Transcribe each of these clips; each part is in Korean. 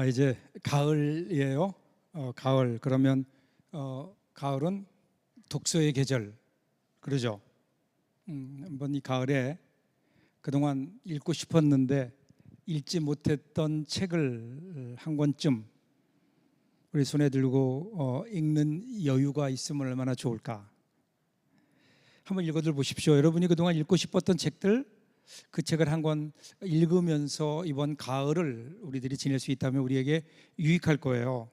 이제 가을이에요. 가을 그러면 가을은 독서의 계절 그러죠. 한번 이 가을에 그동안 읽고 싶었는데 읽지 못했던 책을 한 권쯤 우리 손에 들고 읽는 여유가 있으면 얼마나 좋을까. 한번 읽어들 보십시오. 여러분이 그동안 읽고 싶었던 책들, 그 책을 한 권 읽으면서 이번 가을을 우리들이 지낼 수 있다면 우리에게 유익할 거예요.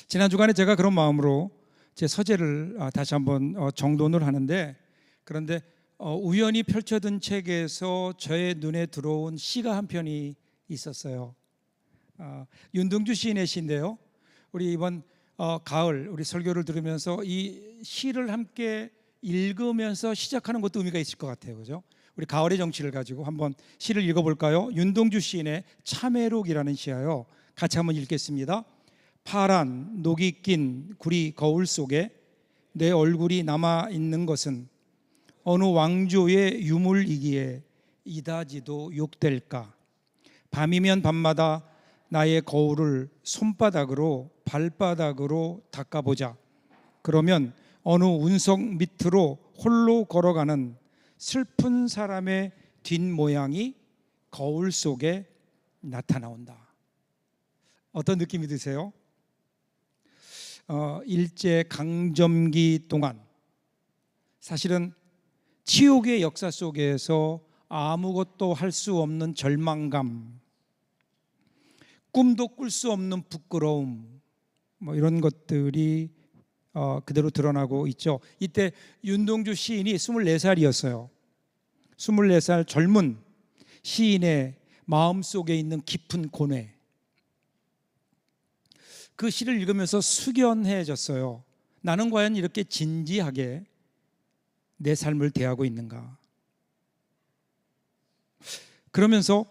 지난 주간에 제가 그런 마음으로 제 서재를 다시 한번 정돈을 하는데, 그런데 우연히 펼쳐둔 책에서 저의 눈에 들어온 시가 한 편이 있었어요. 윤동주 시인의 시인데요. 우리 이번 가을 우리 설교를 들으면서 이 시를 함께 읽으면서 시작하는 것도 의미가 있을 것 같아요. 그죠? 우리 가을의 정치를 가지고 한번 시를 읽어볼까요? 윤동주 시인의 참외록이라는 시예요. 같이 한번 읽겠습니다. 파란 녹이 낀 구리 거울 속에 내 얼굴이 남아있는 것은 어느 왕조의 유물이기에 이다지도 욕될까. 밤이면 밤마다 나의 거울을 손바닥으로 발바닥으로 닦아보자. 그러면 어느 운석 밑으로 홀로 걸어가는 슬픈 사람의 뒷모양이 거울 속에 나타나온다. 어떤 느낌이 드세요? 일제 강점기 동안 사실은 치욕의 역사 속에서 아무것도 할 수 없는 절망감, 꿈도 꿀 수 없는 부끄러움, 이런 것들이 그대로 드러나고 있죠. 이때 윤동주 시인이 24살이었어요. 24살 젊은 시인의 마음속에 있는 깊은 고뇌, 그 시를 읽으면서 숙연해졌어요. 나는 과연 이렇게 진지하게 내 삶을 대하고 있는가. 그러면서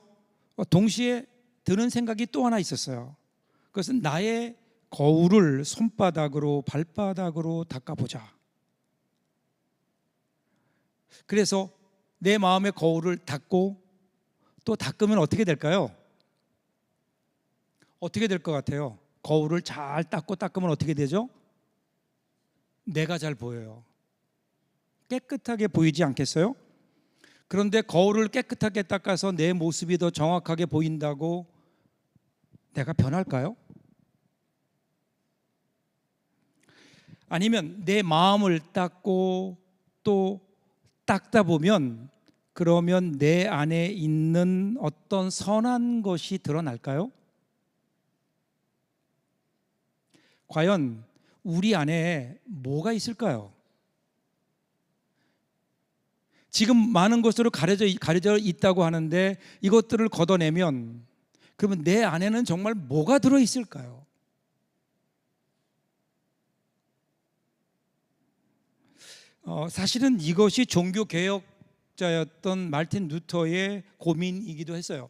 동시에 드는 생각이 또 하나 있었어요. 그것은 나의 거울을 손바닥으로 발바닥으로 닦아보자. 그래서 내 마음의 거울을 닦고 또 닦으면 어떻게 될까요? 어떻게 될 것 같아요? 거울을 잘 닦으면 어떻게 되죠? 내가 잘 보여요. 깨끗하게 보이지 않겠어요? 그런데 거울을 깨끗하게 닦아서 내 모습이 더 정확하게 보인다고 내가 변할까요? 아니면 내 마음을 닦고 또 닦다 보면 그러면 내 안에 있는 어떤 선한 것이 드러날까요? 과연 우리 안에 뭐가 있을까요? 지금 많은 것으로 가려져 있다고 하는데 이것들을 걷어내면 그러면 내 안에는 정말 뭐가 들어있을까요? 사실은 이것이 종교개혁자였던 마르틴 루터의 고민이기도 했어요.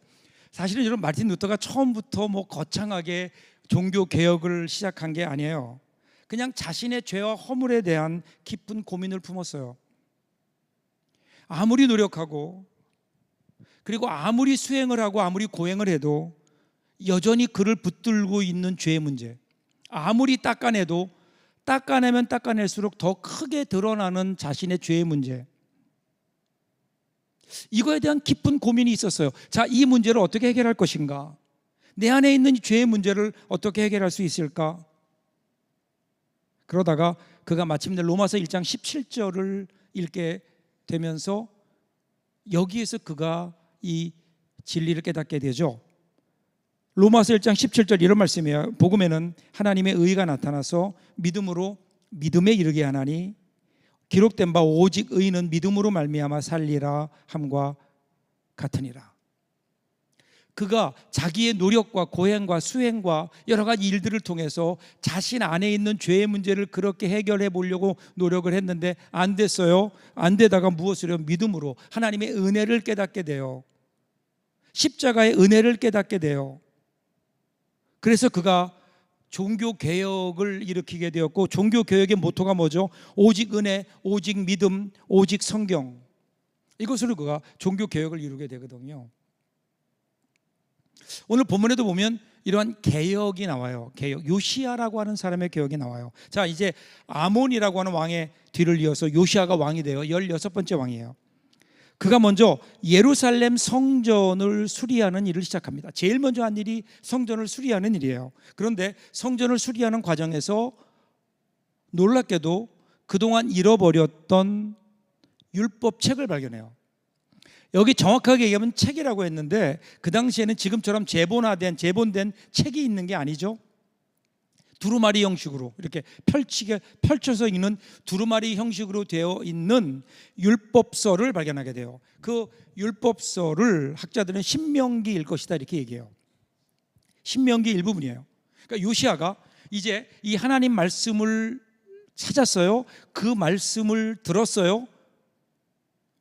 사실은 여러분, 마르틴 루터가 처음부터 거창하게 종교개혁을 시작한 게 아니에요. 그냥 자신의 죄와 허물에 대한 깊은 고민을 품었어요. 아무리 노력하고 그리고 아무리 수행을 하고 아무리 고행을 해도 여전히 그를 붙들고 있는 죄의 문제, 아무리 닦아내도 닦아내면 닦아낼수록 더 크게 드러나는 자신의 죄의 문제, 이거에 대한 깊은 고민이 있었어요. 자, 이 문제를 어떻게 해결할 것인가? 내 안에 있는 이 죄의 문제를 어떻게 해결할 수 있을까? 그러다가 그가 마침내 로마서 1장 17절을 읽게 되면서 여기에서 그가 이 진리를 깨닫게 되죠. 로마서 1장 17절 이런 말씀이에요. 복음에는 하나님의 의가 나타나서 믿음으로 믿음에 이르게 하나니 기록된 바 오직 의인은 믿음으로 말미암아 살리라 함과 같으니라. 그가 자기의 노력과 고행과 수행과 여러 가지 일들을 통해서 자신 안에 있는 죄의 문제를 그렇게 해결해 보려고 노력을 했는데 안 됐어요. 안 되다가 무엇으로? 믿음으로 하나님의 은혜를 깨닫게 돼요. 십자가의 은혜를 깨닫게 돼요. 그래서 그가 종교개혁을 일으키게 되었고, 종교개혁의 모토가 뭐죠? 오직 은혜, 오직 믿음, 오직 성경. 이것으로 그가 종교개혁을 이루게 되거든요. 오늘 본문에도 보면 이러한 개혁이 나와요. 개혁. 요시야라고 하는 사람의 개혁이 나와요. 자, 이제 아몬이라고 하는 왕의 뒤를 이어서 요시야가 왕이 되어 16번째 왕이에요. 그가 먼저 예루살렘 성전을 수리하는 일을 시작합니다. 제일 먼저 한 일이 성전을 수리하는 일이에요. 그런데 성전을 수리하는 과정에서 놀랍게도 그동안 잃어버렸던 율법책을 발견해요. 여기 정확하게 얘기하면 책이라고 했는데 그 당시에는 지금처럼 제본된 책이 있는 게 아니죠. 두루마리 형식으로 이렇게 펼쳐서 있는 두루마리 형식으로 되어 있는 율법서를 발견하게 돼요. 그 율법서를 학자들은 신명기일 것이다 이렇게 얘기해요. 신명기 일부분이에요. 그러니까 요시야가 이제 이 하나님 말씀을 찾았어요. 그 말씀을 들었어요.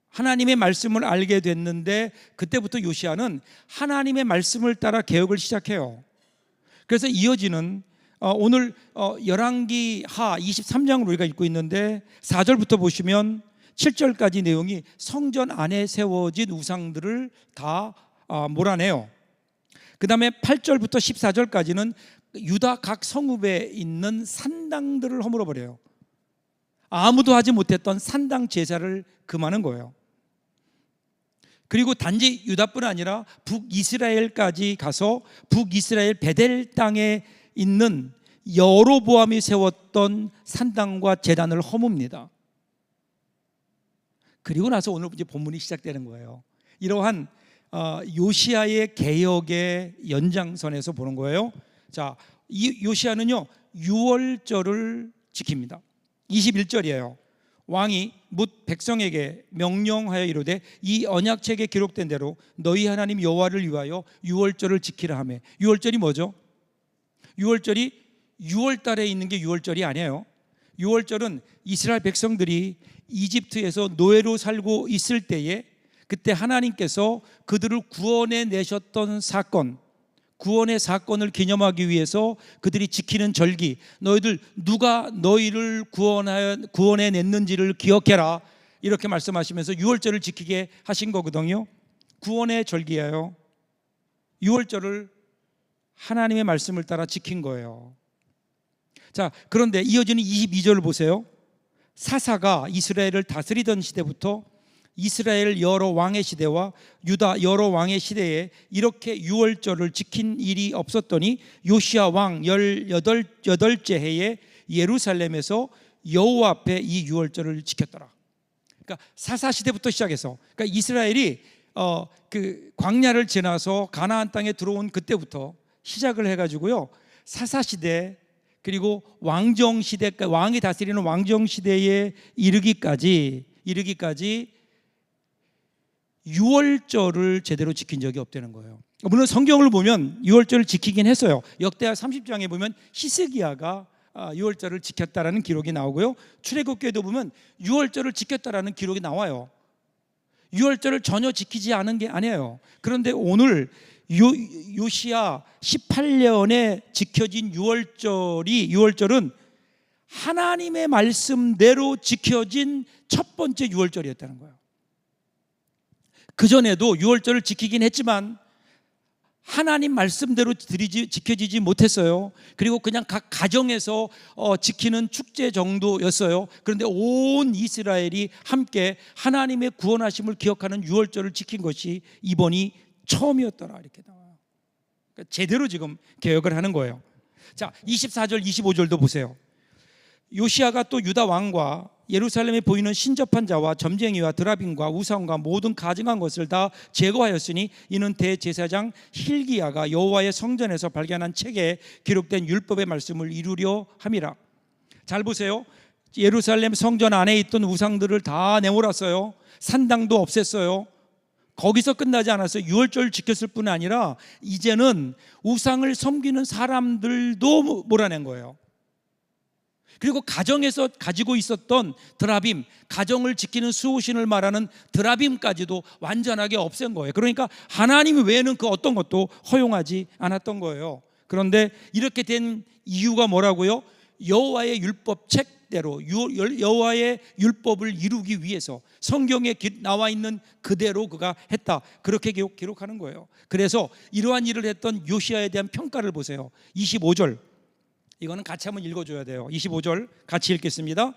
하나님의 말씀을 알게 됐는데 그때부터 요시야는 하나님의 말씀을 따라 개혁을 시작해요. 그래서 이어지는 오늘 열왕기 하 23장을 우리가 읽고 있는데 4절부터 보시면 7절까지 내용이 성전 안에 세워진 우상들을 다 몰아내요. 그 다음에 8절부터 14절까지는 유다 각 성읍에 있는 산당들을 허물어버려요. 아무도 하지 못했던 산당 제사를 금하는 거예요. 그리고 단지 유다뿐 아니라 북이스라엘까지 가서 북이스라엘 베델 땅에 있는 여로보암이 세웠던 산당과 제단을 허뭅니다. 그리고 나서 오늘 이제 본문이 시작되는 거예요. 이러한 요시야의 개혁의 연장선에서 보는 거예요. 자, 이 요시야는요 6월절을 지킵니다. 21절이에요. 왕이 뭇 백성에게 명령하여 이르되 이 언약책에 기록된 대로 너희 하나님 여호와를 위하여 6월절을 지키라 하며. 6월절이 뭐죠? 6월절이 6월달에 있는 게 6월절이 아니에요. 6월절은 이스라엘 백성들이 이집트에서 노예로 살고 있을 때에 그때 하나님께서 그들을 구원해 내셨던 사건, 구원의 사건을 기념하기 위해서 그들이 지키는 절기, 너희들 누가 너희를 구원해 냈는지를 기억해라 이렇게 말씀하시면서 6월절을 지키게 하신 거거든요. 구원의 절기예요. 6월절을 하나님의 말씀을 따라 지킨 거예요. 자, 그런데 이어지는 22절을 보세요. 사사가 이스라엘을 다스리던 시대부터 이스라엘 여러 왕의 시대와 유다 여러 왕의 시대에 이렇게 6월절을 지킨 일이 없었더니 요시야 왕 18째 해에 예루살렘에서 여호와 앞에 이 6월절을 지켰더라. 그러니까 사사 시대부터 시작해서, 그러니까 이스라엘이 그 광야를 지나서 가나안 땅에 들어온 그때부터 시작을 해가지고요, 사사 시대 그리고 왕정 시대, 왕이 다스리는 왕정 시대에 이르기까지 6월절을 제대로 지킨 적이 없다는 거예요. 물론 성경을 보면 6월절을 지키긴 했어요. 역대하 30장에 보면 히스기야가 6월절을 지켰다라는 기록이 나오고요, 출애굽기에도 보면 6월절을 지켰다라는 기록이 나와요. 6월절을 전혀 지키지 않은 게 아니에요. 그런데 오늘 요시야 18년에 지켜진 6월절은 하나님의 말씀대로 지켜진 첫 번째 6월절이었다는 거예요. 그전에도 6월절을 지키긴 했지만 하나님 말씀대로 지켜지지 못했어요. 그리고 그냥 각 가정에서 지키는 축제 정도였어요. 그런데 온 이스라엘이 함께 하나님의 구원하심을 기억하는 6월절을 지킨 것이 이번이 처음이었더라 이렇게 나와요. 그러니까 제대로 지금 개혁을 하는 거예요. 자, 24절 25절도 보세요. 요시야가 또 유다 왕과 예루살렘에 보이는 신접한 자와 점쟁이와 드라빔과 우상과 모든 가증한 것을 다 제거하였으니 이는 대제사장 hil기야가 여호와의 성전에서 발견한 책에 기록된 율법의 말씀을 이루려 함이라. 잘 보세요. 예루살렘 성전 안에 있던 우상들을 다 내몰았어요. 산당도 없앴어요. 거기서 끝나지 않았어요. 6월절 지켰을 뿐 아니라 이제는 우상을 섬기는 사람들도 몰아낸 거예요. 그리고 가정에서 가지고 있었던 드라빔, 가정을 지키는 수호신을 말하는 드라빔까지도 완전하게 없앤 거예요. 그러니까 하나님 외에는 그 어떤 것도 허용하지 않았던 거예요. 그런데 이렇게 된 이유가 뭐라고요? 여호와의 율법 책대로 여호와의 율법을 이루기 위해서 성경에 나와 있는 그대로 그가 했다, 그렇게 기록하는 거예요. 그래서 이러한 일을 했던 요시야에 대한 평가를 보세요. 25절, 이거는 같이 한번 읽어줘야 돼요. 25절 같이 읽겠습니다.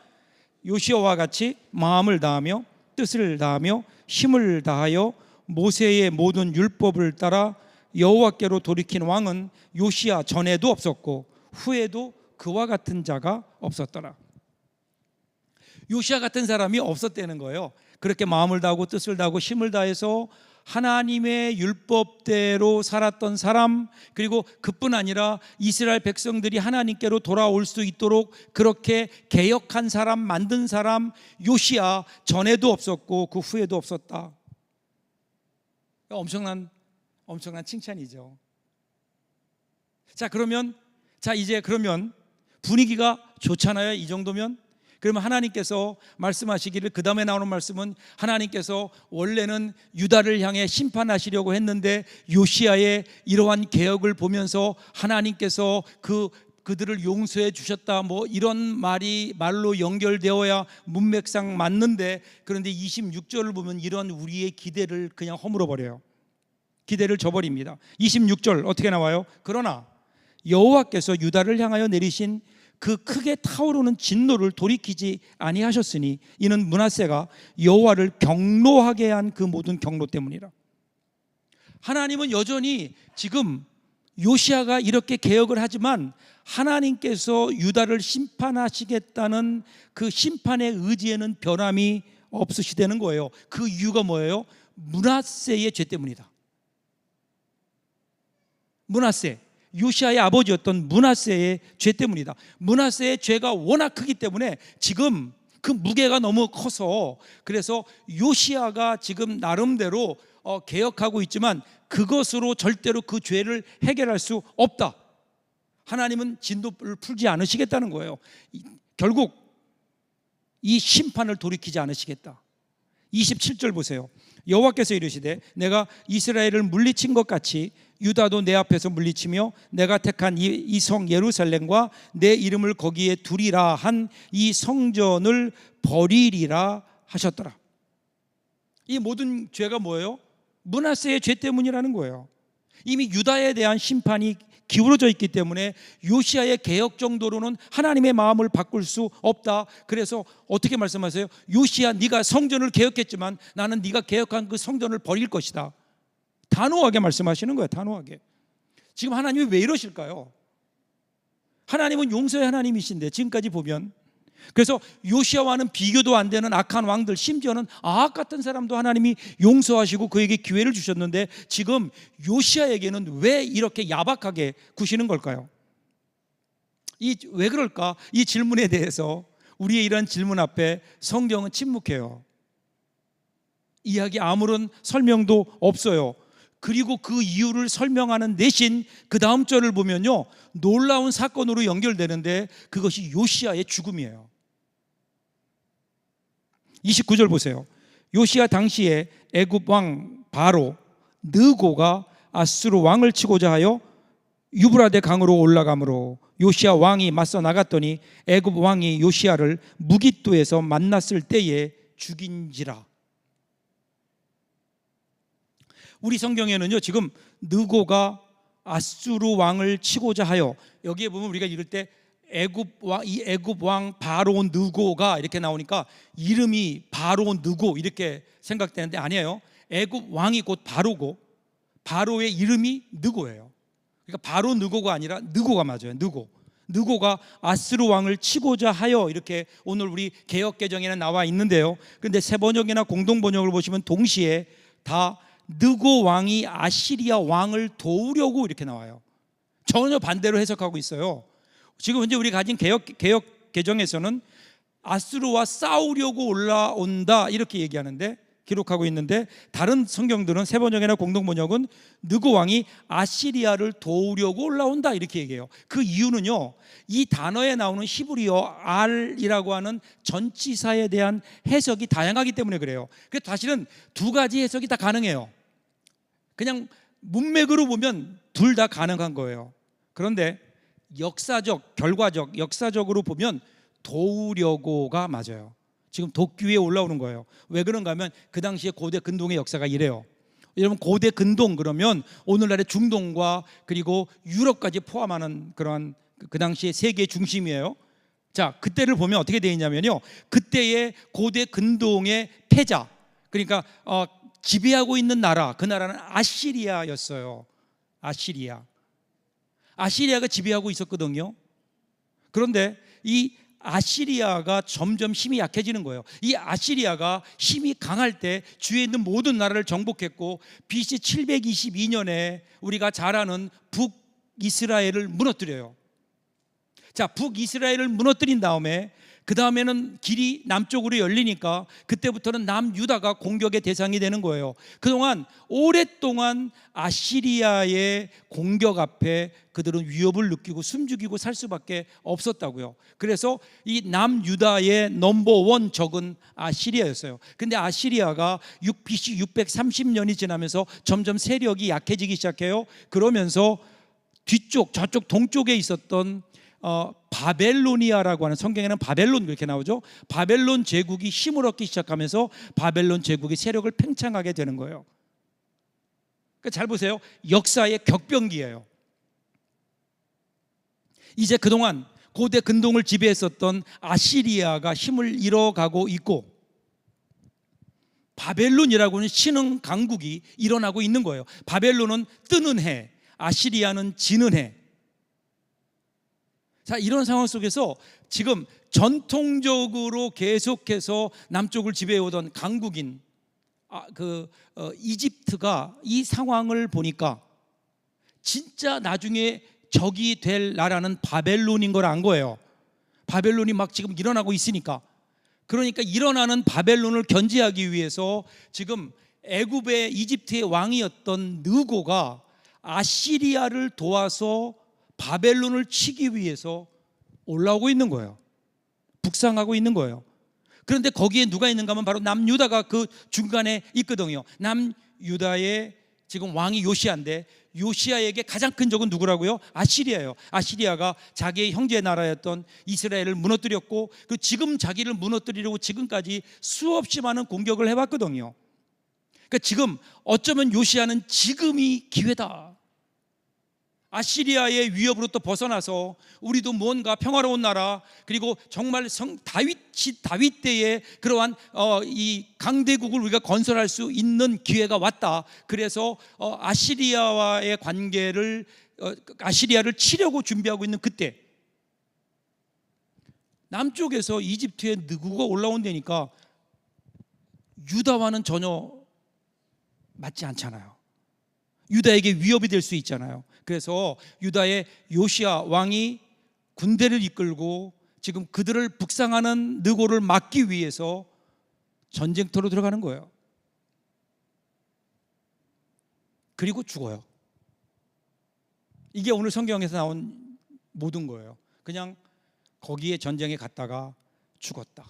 요시야와 같이 마음을 다하며 뜻을 다하며 힘을 다하여 모세의 모든 율법을 따라 여호와께로 돌이킨 왕은 요시야 전에도 없었고 후에도 그와 같은 자가 없었더라. 요시야 같은 사람이 없었다는 거예요. 그렇게 마음을 다하고 뜻을 다하고 힘을 다해서 하나님의 율법대로 살았던 사람, 그리고 그뿐 아니라 이스라엘 백성들이 하나님께로 돌아올 수 있도록 그렇게 개혁한 사람, 만든 사람, 요시야 전에도 없었고 그 후에도 없었다. 엄청난 칭찬이죠. 이제 그러면 분위기가 좋잖아요. 이 정도면. 그러면 하나님께서 말씀하시기를, 그 다음에 나오는 말씀은 하나님께서 원래는 유다를 향해 심판하시려고 했는데 요시야의 이러한 개혁을 보면서 하나님께서 그들을 용서해 주셨다, 뭐 이런 말로 연결되어야 문맥상 맞는데, 그런데 26절을 보면 이런 우리의 기대를 그냥 허물어 버려요. 기대를 저버립니다. 26절 어떻게 나와요? 그러나 여호와께서 유다를 향하여 내리신 그 크게 타오르는 진노를 돌이키지 아니하셨으니 이는 므낫세가 여호와를 경노하게 한 그 모든 경노 때문이라. 하나님은 여전히 지금 요시야가 이렇게 개혁을 하지만 하나님께서 유다를 심판하시겠다는 그 심판의 의지에는 변함이 없으시다는 거예요. 그 이유가 뭐예요? 므낫세의 죄 때문이다. 므낫세, 요시야의 아버지였던 므낫세의 죄 때문이다. 므낫세의 죄가 워낙 크기 때문에 지금 그 무게가 너무 커서, 그래서 요시야가 지금 나름대로 개혁하고 있지만 그것으로 절대로 그 죄를 해결할 수 없다. 하나님은 진노를 풀지 않으시겠다는 거예요. 결국 이 심판을 돌이키지 않으시겠다. 27절 보세요. 여호와께서 이르시되 내가 이스라엘을 물리친 것 같이 유다도 내 앞에서 물리치며 내가 택한 이 성 예루살렘과 내 이름을 거기에 두리라 한 이 성전을 버리리라 하셨더라. 이 모든 죄가 뭐예요? 므낫세의 죄 때문이라는 거예요. 이미 유다에 대한 심판이 기울어져 있기 때문에 요시야의 개혁 정도로는 하나님의 마음을 바꿀 수 없다. 그래서 어떻게 말씀하세요? 요시야, 네가 성전을 개혁했지만 나는 네가 개혁한 그 성전을 버릴 것이다. 단호하게 말씀하시는 거예요. 단호하게. 지금 하나님이 왜 이러실까요? 하나님은 용서의 하나님이신데 지금까지 보면, 그래서 요시야와는 비교도 안 되는 악한 왕들, 심지어는 아합 같은 사람도 하나님이 용서하시고 그에게 기회를 주셨는데 지금 요시야에게는 왜 이렇게 야박하게 구시는 걸까요? 왜 그럴까? 이 질문에 대해서, 우리의 이런 질문 앞에 성경은 침묵해요. 이야기 아무런 설명도 없어요. 그리고 그 이유를 설명하는 대신 그 다음 절을 보면요, 놀라운 사건으로 연결되는데 그것이 요시야의 죽음이에요. 29절 보세요. 요시야 당시에 애굽 왕 바로 느고가 아수르 왕을 치고자 하여 유브라데 강으로 올라가므로 요시야 왕이 맞서 나갔더니 애굽 왕이 요시야를 무깃도에서 만났을 때에 죽인지라. 우리 성경에는요, 지금 느고가 아수르 왕을 치고자 하여, 여기에 보면 우리가 읽을 때 이 애굽 왕 바로 느고가 이렇게 나오니까 이름이 바로 느고 이렇게 생각되는데 아니에요. 애굽 왕이 곧 바로고 바로의 이름이 느고예요. 그러니까 바로 느고가 아니라 느고가 맞아요. 느고가 아수르 왕을 치고자 하여, 이렇게 오늘 우리 개역 개정에는 나와 있는데요. 그런데 새 번역이나 공동 번역을 보시면 동시에 다 느고 왕이 아시리아 왕을 도우려고 이렇게 나와요. 전혀 반대로 해석하고 있어요. 지금 현재 우리 가진 개역 개정에서는 아수르와 싸우려고 올라온다 이렇게 얘기하는데, 기록하고 있는데, 다른 성경들은 새 번역이나 공동 번역은 느고 왕이 아시리아를 도우려고 올라온다 이렇게 얘기해요. 그 이유는요, 이 단어에 나오는 히브리어 알이라고 하는 전치사에 대한 해석이 다양하기 때문에 그래요. 그래서 사실은 두 가지 해석이 다 가능해요. 그냥 문맥으로 보면 둘 다 가능한 거예요. 그런데 역사적으로 보면 도우려고가 맞아요. 지금 도끼 위에 올라오는 거예요. 왜 그런가 하면 그 당시에 고대 근동의 역사가 이래요. 여러분, 고대 근동 그러면 오늘날의 중동과 그리고 유럽까지 포함하는 그러한 그 당시의 세계의 중심이에요. 자, 그때를 보면 어떻게 되어 있냐면요, 그때의 고대 근동의 패자, 그러니까 지배하고 있는 나라, 그 나라는 아시리아였어요. 아시리아가 지배하고 있었거든요. 그런데 이 아시리아가 점점 힘이 약해지는 거예요. 이 아시리아가 힘이 강할 때 주위에 있는 모든 나라를 정복했고, BC 722년에 우리가 잘 아는 북이스라엘을 무너뜨려요. 자, 북이스라엘을 무너뜨린 다음에 그 다음에는 길이 남쪽으로 열리니까 그때부터는 남유다가 공격의 대상이 되는 거예요. 그동안 오랫동안 아시리아의 공격 앞에 그들은 위협을 느끼고 숨죽이고 살 수밖에 없었다고요. 그래서 이 남유다의 넘버원 적은 아시리아였어요. 근데 아시리아가 BC 630년이 지나면서 점점 세력이 약해지기 시작해요. 그러면서 뒤쪽, 저쪽 동쪽에 있었던 바벨로니아라고 하는, 성경에는 바벨론 그렇게 나오죠. 바벨론 제국이 힘을 얻기 시작하면서 바벨론 제국의 세력을 팽창하게 되는 거예요. 그러니까 잘 보세요. 역사의 격변기예요. 이제 그동안 고대 근동을 지배했었던 아시리아가 힘을 잃어가고 있고, 바벨론이라고 하는 신흥 강국이 일어나고 있는 거예요. 바벨론은 뜨는 해, 아시리아는 지는 해. 자, 이런 상황 속에서 지금 전통적으로 계속해서 남쪽을 지배해오던 강국인 이집트가 이 상황을 보니까 진짜 나중에 적이 될 나라는 바벨론인 걸 안 거예요. 바벨론이 막 지금 일어나고 있으니까. 그러니까 일어나는 바벨론을 견제하기 위해서 지금 애굽의 이집트의 왕이었던 느고가 아시리아를 도와서 바벨론을 치기 위해서 올라오고 있는 거예요. 북상하고 있는 거예요. 그런데 거기에 누가 있는가 하면 바로 남유다가 그 중간에 있거든요. 남유다의 지금 왕이 요시아인데, 요시아에게 가장 큰 적은 누구라고요? 아시리아예요. 아시리아가 자기의 형제 나라였던 이스라엘을 무너뜨렸고, 그 지금 자기를 무너뜨리려고 지금까지 수없이 많은 공격을 해왔거든요. 그러니까 지금 어쩌면 요시아는 지금이 기회다. 아시리아의 위협으로부터 벗어나서 우리도 무언가 평화로운 나라, 그리고 정말 다윗 때의 그러한 이 강대국을 우리가 건설할 수 있는 기회가 왔다. 그래서 아시리아와의 관계를 아시리아를 치려고 준비하고 있는 그때, 남쪽에서 이집트의 느고가 올라온다니까 유다와는 전혀 맞지 않잖아요. 유다에게 위협이 될 수 있잖아요. 그래서 유다의 요시아 왕이 군대를 이끌고 지금 그들을 북상하는 느고를 막기 위해서 전쟁터로 들어가는 거예요. 그리고 죽어요. 이게 오늘 성경에서 나온 모든 거예요. 그냥 거기에 전쟁에 갔다가 죽었다.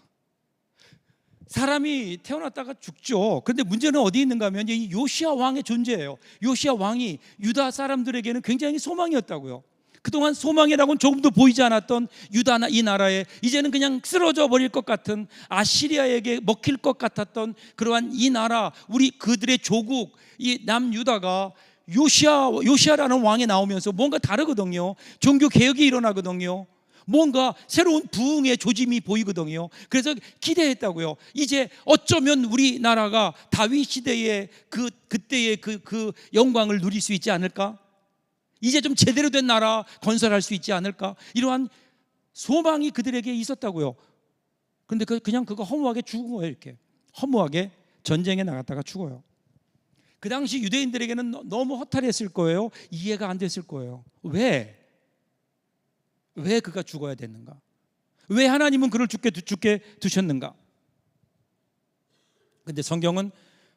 사람이 태어났다가 죽죠. 그런데 문제는 어디 있는가 하면 이 요시아 왕의 존재예요. 요시아 왕이 유다 사람들에게는 굉장히 소망이었다고요. 그동안 소망이라고는 조금도 보이지 않았던 유다, 이 나라에 이제는 그냥 쓰러져 버릴 것 같은, 아시리아에게 먹힐 것 같았던 그러한 이 나라, 우리 그들의 조국, 이 남유다가 요시아라는 왕이 나오면서 뭔가 다르거든요. 종교 개혁이 일어나거든요. 뭔가 새로운 부흥의 조짐이 보이거든요. 그래서 기대했다고요. 이제 어쩌면 우리나라가 다윗 시대의 그때의 그 영광을 누릴 수 있지 않을까? 이제 좀 제대로 된 나라 건설할 수 있지 않을까? 이러한 소망이 그들에게 있었다고요. 그런데 그냥 그거 허무하게 죽은 거예요. 이렇게 허무하게 전쟁에 나갔다가 죽어요. 그 당시 유대인들에게는 너무 허탈했을 거예요. 이해가 안 됐을 거예요. 왜 그가 죽어야 됐는가? 왜 하나님은 그를 죽게 두셨는가? 근데 성경은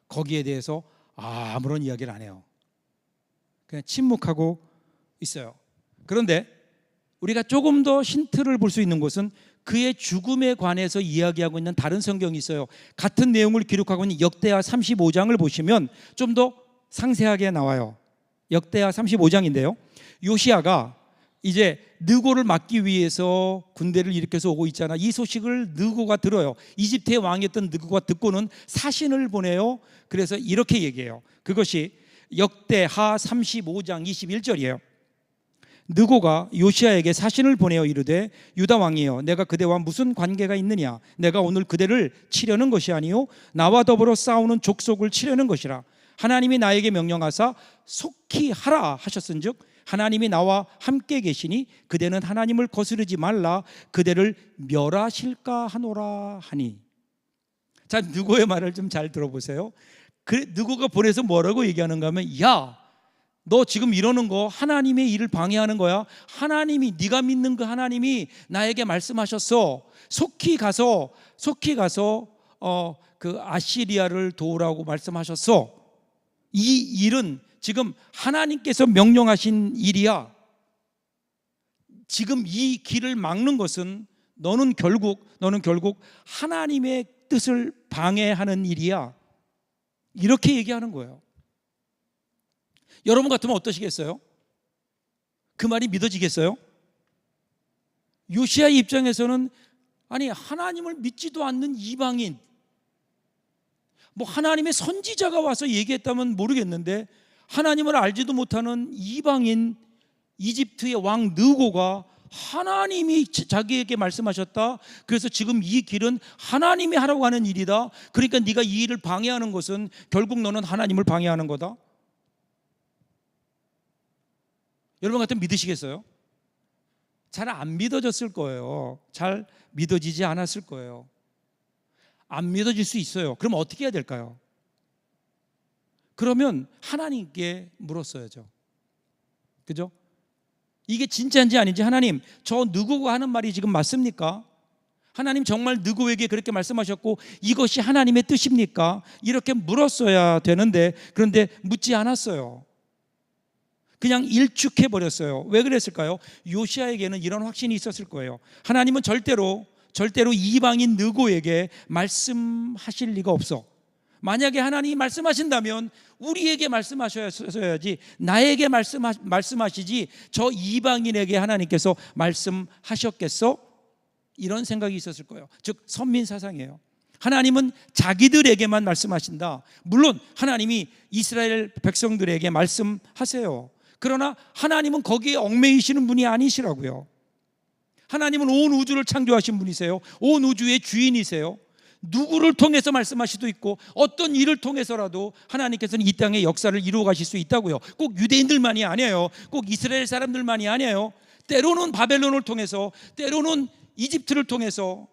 거기에 대해서 아무런 이야기를 안 해요. 그냥 침묵하고 있어요. 그런데 우리가 조금 더 힌트를 볼 수 있는 것은 그의 죽음에 관해서 이야기하고 있는 다른 성경이 있어요. 같은 내용을 기록하고 있는 역대하 35장을 보시면 좀 더 상세하게 나와요. 역대하 35장인데요. 요시아가 이제 느고를 막기 위해서 군대를 일으켜서 오고 있잖아. 이 소식을 느고가 들어요. 이집트의 왕이었던 느고가 듣고는 사신을 보내요. 그래서 이렇게 얘기해요. 그것이 역대하 35장 21절이에요. 느고가 요시야에게 사신을 보내어 이르되 유다 왕이여, 내가 그대와 무슨 관계가 있느냐? 내가 오늘 그대를 치려는 것이 아니요 나와 더불어 싸우는 족속을 치려는 것이라. 하나님이 나에게 명령하사 속히 하라 하셨은즉 하나님이 나와 함께 계시니 그대는 하나님을 거스르지 말라. 그대를 멸하실까 하노라 하니. 자, 느고의 말을 좀 잘 들어보세요. 느고가 보내서 뭐라고 얘기하는가 하면, 야, 너 지금 이러는 거 하나님의 일을 방해하는 거야. 하나님이, 네가 믿는 그 하나님이 나에게 말씀하셨어. 속히 가서 그 아시리아를 도우라고 말씀하셨어. 이 일은 지금 하나님께서 명령하신 일이야. 지금 이 길을 막는 것은 너는 결국 하나님의 뜻을 방해하는 일이야. 이렇게 얘기하는 거예요. 여러분 같으면 어떠시겠어요? 그 말이 믿어지겠어요? 요시야 입장에서는 아니, 하나님을 믿지도 않는 이방인, 뭐 하나님의 선지자가 와서 얘기했다면 모르겠는데 하나님을 알지도 못하는 이방인 이집트의 왕 느고가 하나님이 자기에게 말씀하셨다. 그래서 지금 이 길은 하나님이 하라고 하는 일이다. 그러니까 네가 이 일을 방해하는 것은 결국 너는 하나님을 방해하는 거다. 여러분 같으면 믿으시겠어요? 잘 안 믿어졌을 거예요. 잘 믿어지지 않았을 거예요. 안 믿어질 수 있어요. 그럼 어떻게 해야 될까요? 그러면 하나님께 물었어야죠. 그죠? 이게 진짜인지 아닌지, 하나님, 저 느고가 하는 말이 지금 맞습니까? 하나님 정말 느고에게 그렇게 말씀하셨고 이것이 하나님의 뜻입니까? 이렇게 물었어야 되는데, 그런데 묻지 않았어요. 그냥 일축해 버렸어요. 왜 그랬을까요? 요시야에게는 이런 확신이 있었을 거예요. 하나님은 절대로 이방인 느고에게 말씀하실 리가 없어. 만약에 하나님이 말씀하신다면 우리에게 말씀하셔야지 나에게 말씀하시지 저 이방인에게 하나님께서 말씀하셨겠어? 이런 생각이 있었을 거예요. 즉 선민 사상이에요. 하나님은 자기들에게만 말씀하신다. 물론 하나님이 이스라엘 백성들에게 말씀하세요. 그러나 하나님은 거기에 얽매이시는 분이 아니시라고요. 하나님은 온 우주를 창조하신 분이세요. 온 우주의 주인이세요. 누구를 통해서 말씀하실 수도 있고 어떤 일을 통해서라도 하나님께서는 이 땅의 역사를 이루어 가실 수 있다고요. 꼭 유대인들만이 아니에요. 꼭 이스라엘 사람들만이 아니에요. 때로는 바벨론을 통해서, 때로는 이집트를 통해서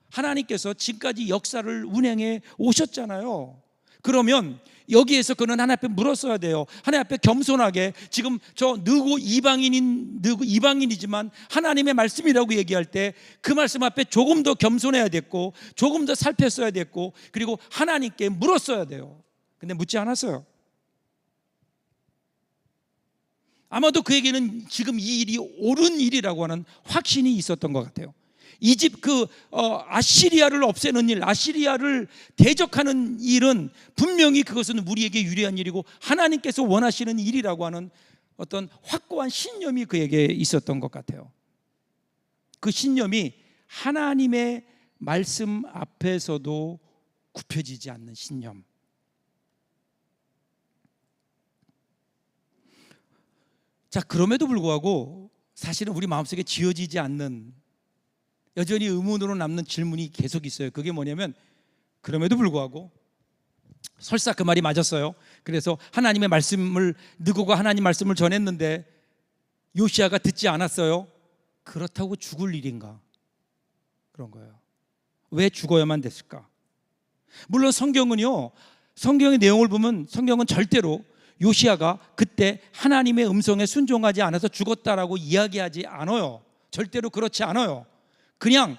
하나님께서 지금까지 역사를 운행해 오셨잖아요. 그러면 여기에서 그는 하나님 앞에 물었어야 돼요. 하나님 앞에 겸손하게, 지금 저 느고 이방인이지만 하나님의 말씀이라고 얘기할 때 그 말씀 앞에 조금 더 겸손해야 됐고 조금 더 살폈어야 됐고 그리고 하나님께 물었어야 돼요. 근데 묻지 않았어요. 아마도 그에게는 지금 이 일이 옳은 일이라고 하는 확신이 있었던 것 같아요. 아시리아를 없애는 일, 아시리아를 대적하는 일은 분명히 그것은 우리에게 유리한 일이고 하나님께서 원하시는 일이라고 하는 어떤 확고한 신념이 그에게 있었던 것 같아요. 그 신념이 하나님의 말씀 앞에서도 굽혀지지 않는 신념. 자, 그럼에도 불구하고 사실은 우리 마음속에 지어지지 않는, 여전히 의문으로 남는 질문이 계속 있어요. 그게 뭐냐면, 그럼에도 불구하고 설사 그 말이 맞았어요. 그래서 하나님의 말씀을, 느고가 하나님 말씀을 전했는데 요시야가 듣지 않았어요. 그렇다고 죽을 일인가? 그런 거예요. 왜 죽어야만 됐을까? 물론 성경은요, 성경의 내용을 보면 성경은 절대로 요시야가 그때 하나님의 음성에 순종하지 않아서 죽었다라고 이야기하지 않아요. 절대로 그렇지 않아요. 그냥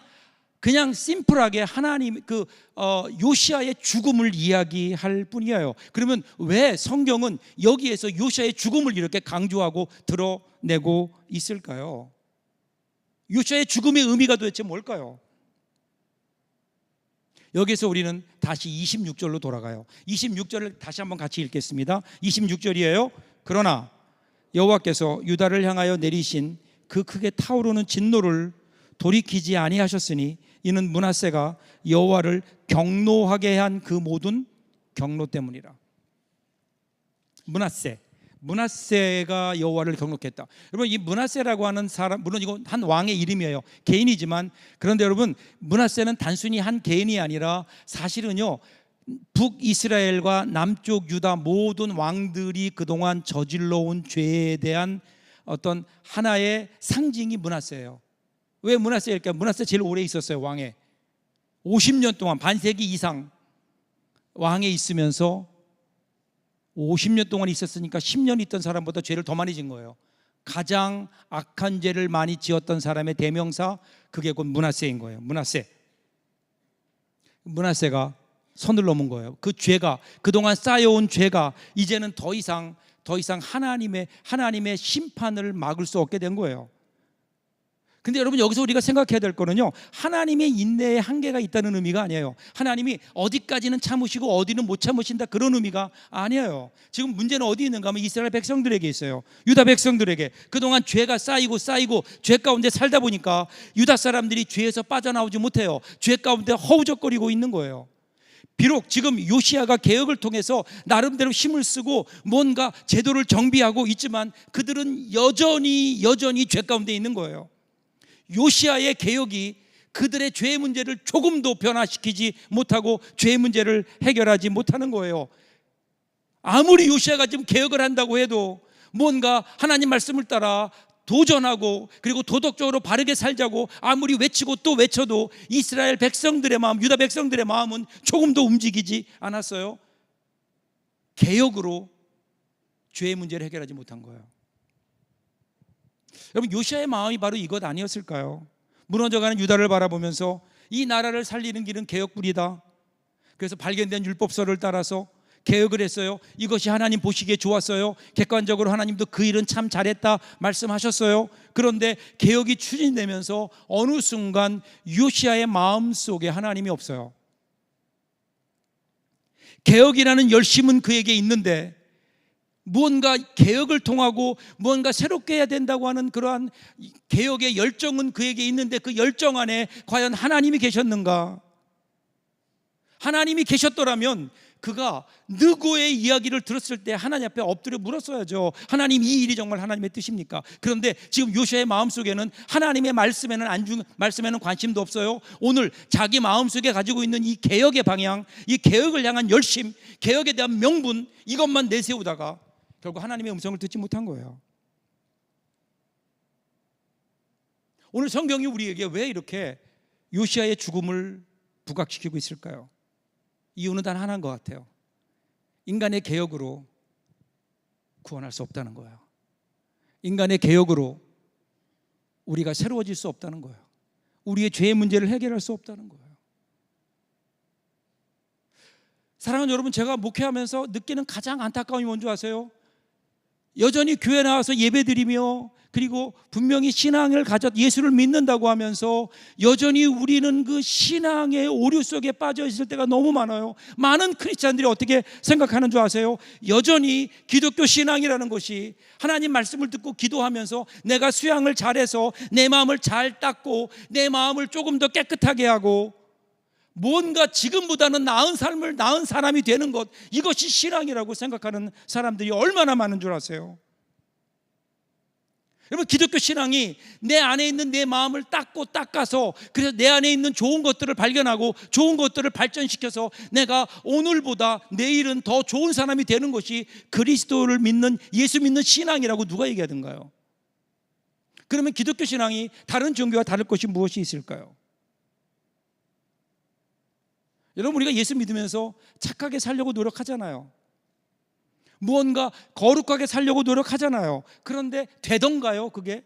심플하게 하나님 요시야의 죽음을 이야기할 뿐이에요. 그러면 왜 성경은 여기에서 요시야의 죽음을 이렇게 강조하고 드러내고 있을까요? 요시야의 죽음의 의미가 도대체 뭘까요? 여기서 우리는 다시 26절로 돌아가요. 26절을 다시 한번 같이 읽겠습니다. 26절이에요. 그러나 여호와께서 유다를 향하여 내리신 그 크게 타오르는 진노를 돌이키지 아니하셨으니 이는 므낫세가 여호와를 경노하게 한 그 모든 경노 때문이라. 므낫세가 여호와를 경노했다. 여러분, 이 므낫세라고 하는 사람, 물론 이거 한 왕의 이름이에요. 개인이지만, 그런데 여러분, 므낫세는 단순히 한 개인이 아니라 사실은요, 북이스라엘과 남쪽 유다 모든 왕들이 그동안 저질러온 죄에 대한 어떤 하나의 상징이 므낫세예요. 왜 므낫세일까요? 므낫세 제일 오래 있었어요. 왕에 50년 동안, 반세기 이상 왕에 있으면서 50년 동안 있었으니까 10년 있던 사람보다 죄를 더 많이 진 거예요. 가장 악한 죄를 많이 지었던 사람의 대명사, 그게 곧 므낫세인 거예요. 므낫세가 선을 넘은 거예요. 그 죄가, 그동안 쌓여온 죄가 이제는 더 이상 하나님의 심판을 막을 수 없게 된 거예요. 근데 여러분, 여기서 우리가 생각해야 될 거는요, 하나님의 인내에 한계가 있다는 의미가 아니에요. 하나님이 어디까지는 참으시고 어디는 못 참으신다, 그런 의미가 아니에요. 지금 문제는 어디 있는가 하면 이스라엘 백성들에게 있어요. 유다 백성들에게 그동안 죄가 쌓이고 죄 가운데 살다 보니까 유다 사람들이 죄에서 빠져나오지 못해요. 죄 가운데 허우적거리고 있는 거예요. 비록 지금 요시야가 개혁을 통해서 나름대로 힘을 쓰고 뭔가 제도를 정비하고 있지만 그들은 여전히 죄 가운데 있는 거예요. 요시야의 개혁이 그들의 죄의 문제를 조금도 변화시키지 못하고 죄의 문제를 해결하지 못하는 거예요. 아무리 요시야가 지금 개혁을 한다고 해도 뭔가 하나님 말씀을 따라 도전하고 그리고 도덕적으로 바르게 살자고 아무리 외치고 또 외쳐도 이스라엘 백성들의 마음, 유다 백성들의 마음은 조금도 움직이지 않았어요. 개혁으로 죄의 문제를 해결하지 못한 거예요. 여러분, 요시야의 마음이 바로 이것 아니었을까요? 무너져가는 유다를 바라보면서 이 나라를 살리는 길은 개혁불이다. 그래서 발견된 율법서를 따라서 개혁을 했어요. 이것이 하나님 보시기에 좋았어요. 객관적으로 하나님도 그 일은 참 잘했다 말씀하셨어요. 그런데 개혁이 추진되면서 어느 순간 요시야의 마음속에 하나님이 없어요. 개혁이라는 열심은 그에게 있는데 무언가 개혁을 통하고 무언가 새롭게 해야 된다고 하는 그러한 개혁의 열정은 그에게 있는데 그 열정 안에 과연 하나님이 계셨는가? 하나님이 계셨더라면 그가 느고의 이야기를 들었을 때 하나님 앞에 엎드려 물었어야죠. 하나님, 이 일이 정말 하나님의 뜻입니까? 그런데 지금 요시야의 마음속에는 하나님의 말씀에는 관심도 없어요. 오늘 자기 마음속에 가지고 있는 이 개혁의 방향, 이 개혁을 향한 열심, 개혁에 대한 명분, 이것만 내세우다가 결국 하나님의 음성을 듣지 못한 거예요. 오늘 성경이 우리에게 왜 이렇게 요시야의 죽음을 부각시키고 있을까요? 이유는 단 하나인 것 같아요. 인간의 개혁으로 구원할 수 없다는 거예요. 인간의 개혁으로 우리가 새로워질 수 없다는 거예요. 우리의 죄의 문제를 해결할 수 없다는 거예요. 사랑하는 여러분, 제가 목회하면서 느끼는 가장 안타까움이 뭔지 아세요? 여전히 교회 나와서 예배드리며 그리고 분명히 신앙을 가져 예수를 믿는다고 하면서 여전히 우리는 그 신앙의 오류 속에 빠져 있을 때가 너무 많아요. 많은 크리스찬들이 어떻게 생각하는 줄 아세요? 여전히 기독교 신앙이라는 것이 하나님 말씀을 듣고 기도하면서 내가 수양을 잘해서 내 마음을 잘 닦고 내 마음을 조금 더 깨끗하게 하고 뭔가 지금보다는 나은 삶을 나은 사람이 되는 것, 이것이 신앙이라고 생각하는 사람들이 얼마나 많은 줄 아세요? 여러분, 기독교 신앙이 내 안에 있는 내 마음을 닦아서 그래서 내 안에 있는 좋은 것들을 발견하고 좋은 것들을 발전시켜서 내가 오늘보다 내일은 더 좋은 사람이 되는 것이 그리스도를 믿는, 예수 믿는 신앙이라고 누가 얘기하던가요? 그러면 기독교 신앙이 다른 종교와 다를 것이 무엇이 있을까요? 여러분, 우리가 예수 믿으면서 착하게 살려고 노력하잖아요. 무언가 거룩하게 살려고 노력하잖아요. 그런데 되던가요, 그게?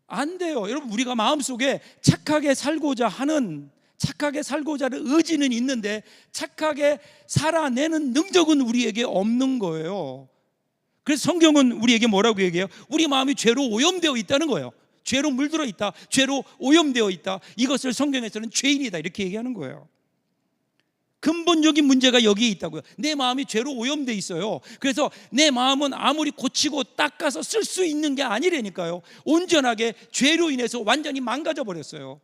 안 돼요. 여러분, 우리가 마음속에 착하게 살고자 하는 의지는 있는데 착하게 살아내는 능력은 우리에게 없는 거예요. 그래서 성경은 우리에게 뭐라고 얘기해요? 우리 마음이 죄로 오염되어 있다는 거예요. 죄로 물들어 있다, 죄로 오염되어 있다. 이것을 성경에서는 죄인이다 이렇게 얘기하는 거예요. 근본적인 문제가 여기에 있다고요. 내 마음이 죄로 오염돼 있어요. 그래서 내 마음은 아무리 고치고 닦아서 쓸 수 있는 게 아니라니까요. 온전하게 죄로 인해서 완전히 망가져 버렸어요.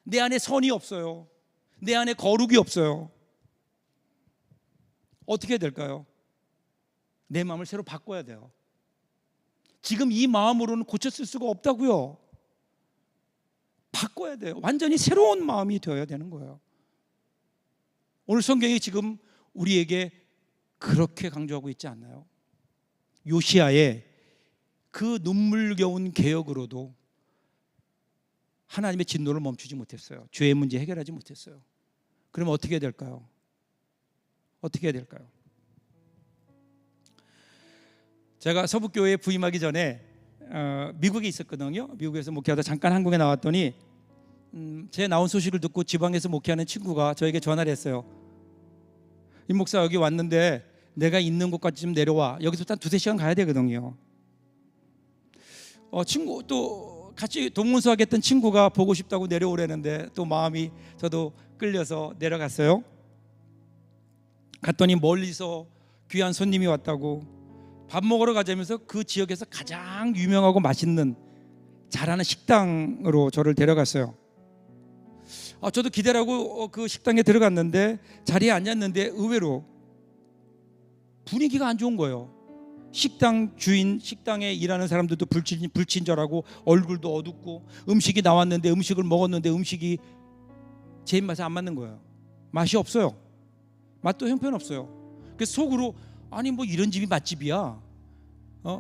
내 안에 선이 없어요. 내 안에 거룩이 없어요. 어떻게 해야 될까요? 내 마음을 새로 바꿔야 돼요. 지금 이 마음으로는 고쳤을 수가 없다고요. 바꿔야 돼요. 완전히 새로운 마음이 되어야 되는 거예요. 오늘 성경이 지금 우리에게 그렇게 강조하고 있지 않나요? 요시야의 그 눈물겨운 개혁으로도 하나님의 진노를 멈추지 못했어요. 죄의 문제 해결하지 못했어요. 그러면 어떻게 해야 될까요? 어떻게 해야 될까요? 제가 서북교회에 부임하기 전에 미국에 있었거든요. 미국에서 목회하다 잠깐 한국에 나왔더니 제 나온 소식을 듣고 지방에서 목회하는 친구가 저에게 전화를 했어요. 임 목사 여기 왔는데 내가 있는 곳까지 좀 내려와. 여기서 한 2-3시간 가야 되거든요. 친구 또 같이 동문서하겠던 친구가 보고 싶다고 내려오려는데 또 마음이 저도 끌려서 내려갔어요. 갔더니 멀리서 귀한 손님이 왔다고 밥 먹으러 가자면서 그 지역에서 가장 유명하고 맛있는 잘하는 식당으로 저를 데려갔어요. 저도 기대라고 그 식당에 들어갔는데 자리에 앉았는데 의외로 분위기가 안 좋은 거예요. 식당 주인, 식당에 일하는 사람들도 불친절하고 얼굴도 어둡고 음식이 나왔는데 음식을 먹었는데 음식이 제 입맛에 안 맞는 거예요. 맛이 없어요. 맛도 형편없어요. 그래서 속으로 아니 뭐 이런 집이 맛집이야.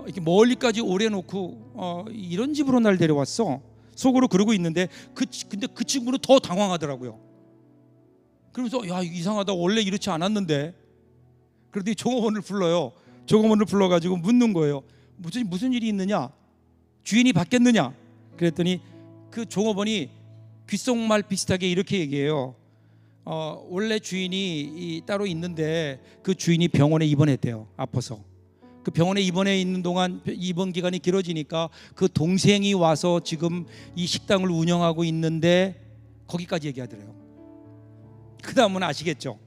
이렇게 멀리까지 오래 놓고 이런 집으로 날 데려왔어. 속으로 그러고 있는데 근데 그 친구는 더 당황하더라고요. 그러면서 야 이상하다 원래 이렇지 않았는데. 그러더니 종업원을 불러요. 종업원을 불러가지고 묻는 거예요. 무슨 일이 있느냐? 주인이 바뀌었느냐? 그랬더니 그 종업원이 귓속말 비슷하게 이렇게 얘기해요. 원래 주인이 따로 있는데 그 주인이 병원에 입원했대요. 아파서. 그 병원에 입원해 있는 동안 입원 기간이 길어지니까 그 동생이 와서 지금 이 식당을 운영하고 있는데 거기까지 얘기하더래요. 그 다음은 아시겠죠?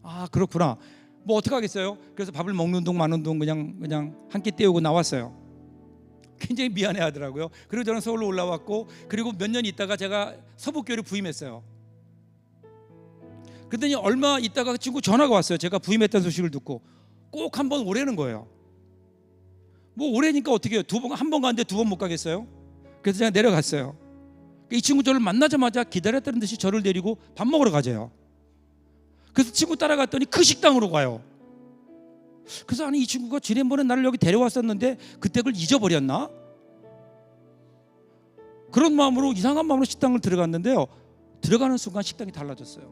아 그렇구나. 뭐 어떡하겠어요? 그래서 밥을 먹는 동 마는 동 그냥 한 끼 때우고 나왔어요. 굉장히 미안해 하더라고요. 그리고 저는 서울로 올라왔고 그리고 몇 년 있다가 제가 서북교회를 부임했어요. 그랬더니 얼마 있다가 그 친구 전화가 왔어요. 제가 부임했다는 소식을 듣고 꼭 한 번 오라는 거예요. 뭐 오래니까 어떻게 해요? 한 번 가는데 2번 못 가겠어요? 그래서 제가 내려갔어요. 이 친구 저를 만나자마자 기다렸다는 듯이 저를 데리고 밥 먹으러 가재요. 그래서 친구 따라갔더니 그 식당으로 가요. 그래서 아니 이 친구가 지난번에 나를 여기 데려왔었는데 그때 그걸 잊어버렸나? 그런 마음으로 이상한 마음으로 식당을 들어갔는데요. 들어가는 순간 식당이 달라졌어요.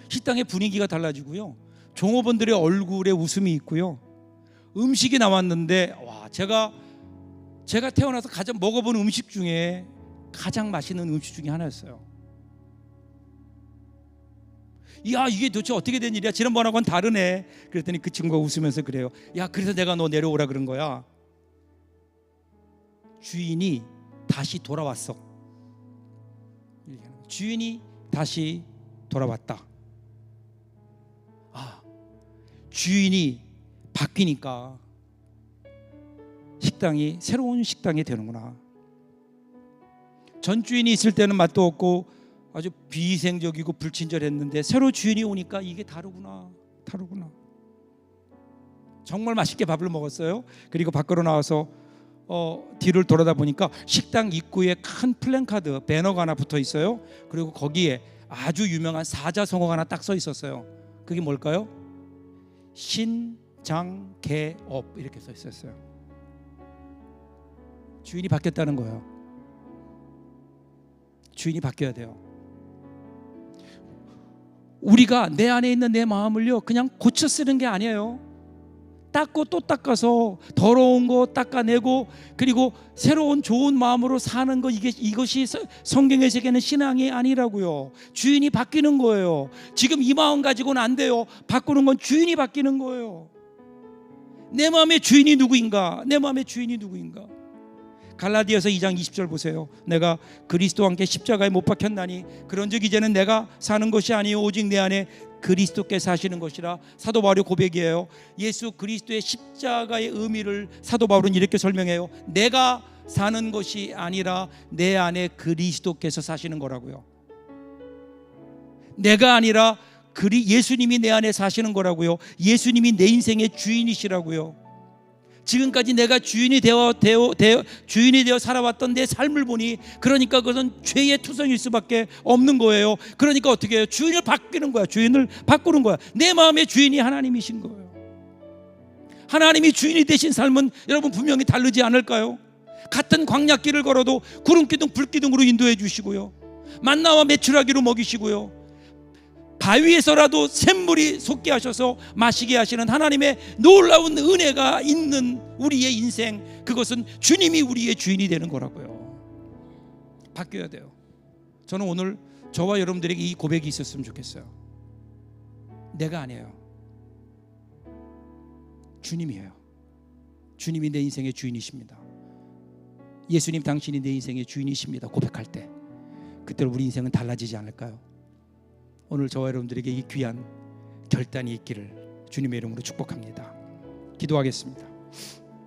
식당의 분위기가 달라지고요. 종업원들의 얼굴에 웃음이 있고요. 음식이 나왔는데 와 제가 태어나서 가장 먹어본 음식 중에 가장 맛있는 음식 중에 하나였어요. 야 이게 도대체 어떻게 된 일이야? 지난번하고는 다르네. 그랬더니 그 친구가 웃으면서 그래요. 야 그래서 내가 너 내려오라 그런 거야. 주인이 다시 돌아왔어. 주인이 다시 돌아왔다. 주인이 바뀌니까 식당이 새로운 식당이 되는구나. 전 주인이 있을 때는 맛도 없고 아주 비위생적이고 불친절했는데 새로 주인이 오니까 이게 다르구나. 정말 맛있게 밥을 먹었어요. 그리고 밖으로 나와서 뒤를 돌아다 보니까 식당 입구에 큰 플랜카드 배너가 하나 붙어 있어요. 그리고 거기에 아주 유명한 사자성어가 하나 딱 써 있었어요. 그게 뭘까요? 신장개업 이렇게 써 있었어요. 주인이 바뀌었다는 거예요. 주인이 바뀌어야 돼요. 우리가 내 안에 있는 내 마음을요 그냥 고쳐 쓰는 게 아니에요. 닦고 또 닦아서 더러운 거 닦아내고 그리고 새로운 좋은 마음으로 사는 거 이것이 성경의 세계는 신앙이 아니라고요. 주인이 바뀌는 거예요. 지금 이 마음 가지고는 안 돼요. 바꾸는 건 주인이 바뀌는 거예요. 내 마음의 주인이 누구인가? 내 마음의 주인이 누구인가? 갈라디아서 2장 20절 보세요. 내가 그리스도와 함께 십자가에 못 박혔나니 그런즉 이제는 내가 사는 것이 아니요 오직 내 안에 그리스도께 사시는 것이라. 사도 바울의 고백이에요. 예수 그리스도의 십자가의 의미를 사도 바울은 이렇게 설명해요. 내가 사는 것이 아니라 내 안에 그리스도께서 사시는 거라고요. 내가 아니라 예수님이 내 안에 사시는 거라고요. 예수님이 내 인생의 주인이시라고요. 지금까지 내가 주인이 되어 살아왔던 내 삶을 보니 그러니까 그것은 죄의 투성일 수밖에 없는 거예요. 그러니까 어떻게 해요? 주인을 바꾸는 거야. 주인을 바꾸는 거야. 내 마음의 주인이 하나님이신 거예요. 하나님이 주인이 되신 삶은 여러분 분명히 다르지 않을까요? 같은 광야길을 걸어도 구름기둥 불기둥으로 인도해 주시고요, 만나와 메추라기로 먹이시고요, 바위에서라도 샘물이 솟게 하셔서 마시게 하시는 하나님의 놀라운 은혜가 있는 우리의 인생, 그것은 주님이 우리의 주인이 되는 거라고요. 바뀌어야 돼요. 저는 오늘 저와 여러분들에게 이 고백이 있었으면 좋겠어요. 내가 아니에요. 주님이에요. 주님이 내 인생의 주인이십니다. 예수님 당신이 내 인생의 주인이십니다. 고백할 때 그때 우리 인생은 달라지지 않을까요? 오늘 저와 여러분들에게 이 귀한 결단이 있기를 주님의 이름으로 축복합니다. 기도하겠습니다.